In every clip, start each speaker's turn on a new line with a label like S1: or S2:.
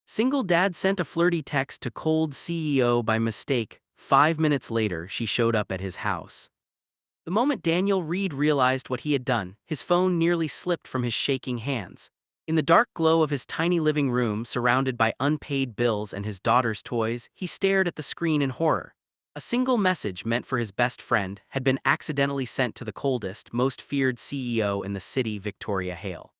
S1: Single dad sent a flirty text to cold CEO by mistake. 5 minutes later, she showed up at his house. The moment Daniel Reed realized what he had done, his phone nearly slipped from his shaking hands. In the dark glow of his tiny living room, surrounded by unpaid bills and his daughter's toys, he stared at the screen in horror. A single message meant for his best friend had been accidentally sent to the coldest, most feared CEO in the city, Victoria Hale.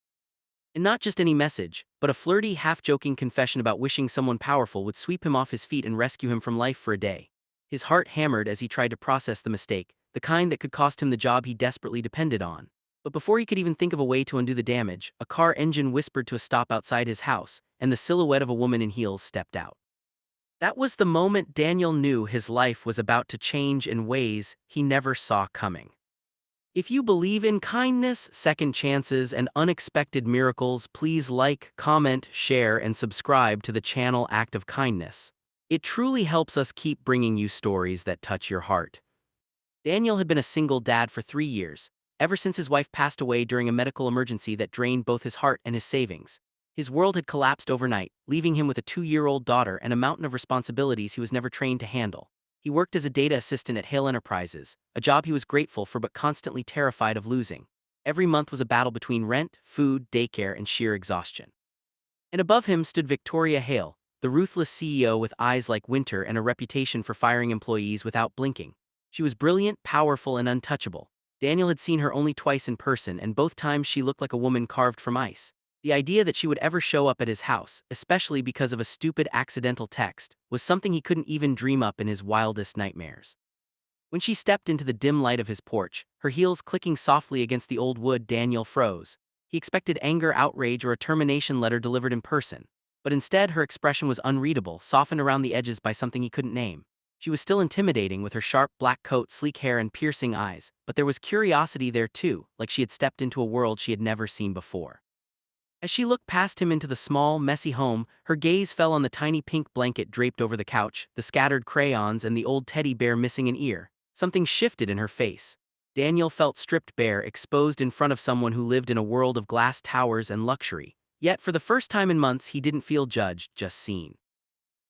S1: And not just any message, but a flirty, half-joking confession about wishing someone powerful would sweep him off his feet and rescue him from life for a day. His heart hammered as he tried to process the mistake, the kind that could cost him the job he desperately depended on. But before he could even think of a way to undo the damage, a car engine whispered to a stop outside his house, and the silhouette of a woman in heels stepped out. That was the moment Daniel knew his life was about to change in ways he never saw coming. If you believe in kindness, second chances, and unexpected miracles, please like, comment, share, and subscribe to the channel Act of Kindness. It truly helps us keep bringing you stories that touch your heart. Daniel had been a single dad for 3 years, ever since his wife passed away during a medical emergency that drained both his heart and his savings. His world had collapsed overnight, leaving him with a 2-year-old daughter and a mountain of responsibilities he was never trained to handle. He worked as a data assistant at Hale Enterprises, a job he was grateful for but constantly terrified of losing. Every month was a battle between rent, food, daycare, and sheer exhaustion. And above him stood Victoria Hale, the ruthless CEO with eyes like winter and a reputation for firing employees without blinking. She was brilliant, powerful, and untouchable. Daniel had seen her only twice in person, and both times she looked like a woman carved from ice. The idea that she would ever show up at his house, especially because of a stupid accidental text, was something he couldn't even dream up in his wildest nightmares. When she stepped into the dim light of his porch, her heels clicking softly against the old wood, Daniel froze. He expected anger, outrage, or a termination letter delivered in person. But instead, her expression was unreadable, softened around the edges by something he couldn't name. She was still intimidating with her sharp black coat, sleek hair, and piercing eyes, but there was curiosity there too, like she had stepped into a world she had never seen before. As she looked past him into the small, messy home, her gaze fell on the tiny pink blanket draped over the couch, the scattered crayons, and the old teddy bear missing an ear. Something shifted in her face. Daniel felt stripped bare, exposed in front of someone who lived in a world of glass towers and luxury. Yet, for the first time in months, he didn't feel judged, just seen.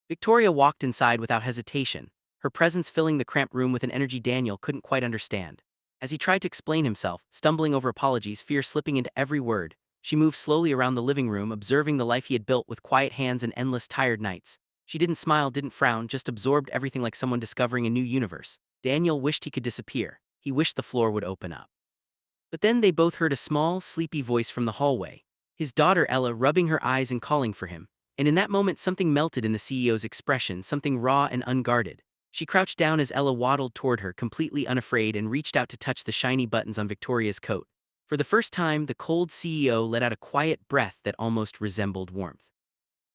S1: Victoria walked inside without hesitation, her presence filling the cramped room with an energy Daniel couldn't quite understand. As he tried to explain himself, stumbling over apologies, fear slipping into every word, she moved slowly around the living room, observing the life he had built with quiet hands and endless tired nights. She didn't smile, didn't frown, just absorbed everything like someone discovering a new universe. Daniel wished he could disappear. He wished the floor would open up. But then they both heard a small, sleepy voice from the hallway. His daughter Ella rubbing her eyes and calling for him. And in that moment something melted in the CEO's expression, something raw and unguarded. She crouched down as Ella waddled toward her, completely unafraid, and reached out to touch the shiny buttons on Victoria's coat. For the first time, the cold CEO let out a quiet breath that almost resembled warmth.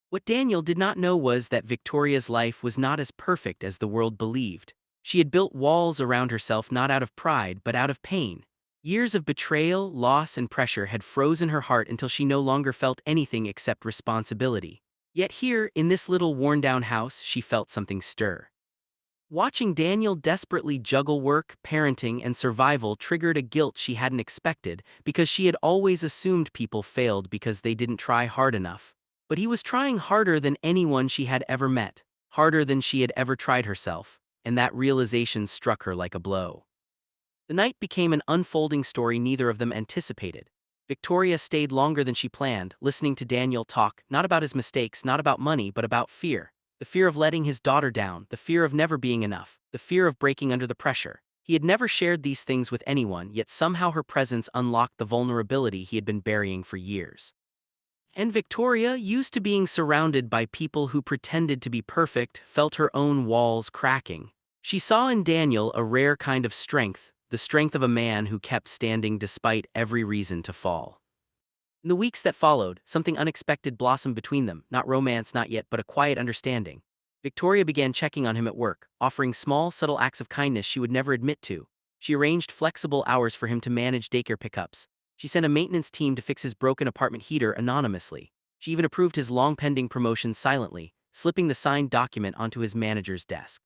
S1: What Daniel did not know was that Victoria's life was not as perfect as the world believed. She had built walls around herself not out of pride but out of pain. Years of betrayal, loss, and pressure had frozen her heart until she no longer felt anything except responsibility. Yet here, in this little worn-down house, she felt something stir. Watching Daniel desperately juggle work, parenting, and survival triggered a guilt she hadn't expected, because she had always assumed people failed because they didn't try hard enough. But he was trying harder than anyone she had ever met, harder than she had ever tried herself, and that realization struck her like a blow. The night became an unfolding story neither of them anticipated. Victoria stayed longer than she planned, listening to Daniel talk, not about his mistakes, not about money, but about fear. The fear of letting his daughter down, the fear of never being enough, the fear of breaking under the pressure. He had never shared these things with anyone, yet somehow her presence unlocked the vulnerability he had been burying for years. And Victoria, used to being surrounded by people who pretended to be perfect, felt her own walls cracking. She saw in Daniel a rare kind of strength, the strength of a man who kept standing despite every reason to fall. In the weeks that followed, something unexpected blossomed between them, not romance, not yet, but a quiet understanding. Victoria began checking on him at work, offering small, subtle acts of kindness she would never admit to. She arranged flexible hours for him to manage daycare pickups. She sent a maintenance team to fix his broken apartment heater anonymously. She even approved his long-pending promotion silently, slipping the signed document onto his manager's desk.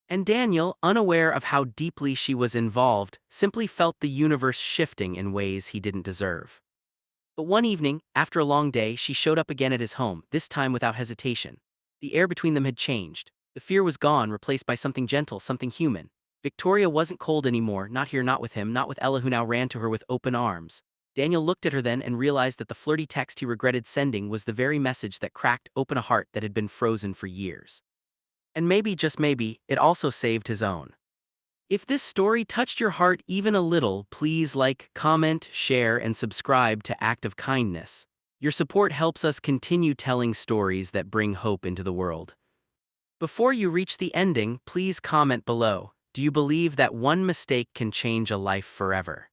S1: And Daniel, unaware of how deeply she was involved, simply felt the universe shifting in ways he didn't deserve. But one evening, after a long day, she showed up again at his home, this time without hesitation. The air between them had changed. The fear was gone, replaced by something gentle, something human. Victoria wasn't cold anymore, not here, not with him, not with Ella, who now ran to her with open arms. Daniel looked at her then and realized that the flirty text he regretted sending was the very message that cracked open a heart that had been frozen for years. And maybe, just maybe, it also saved his own. If this story touched your heart even a little, please like, comment, share, and subscribe to Act of Kindness. Your support helps us continue telling stories that bring hope into the world. Before you reach the ending, please comment below. Do you believe that one mistake can change a life forever?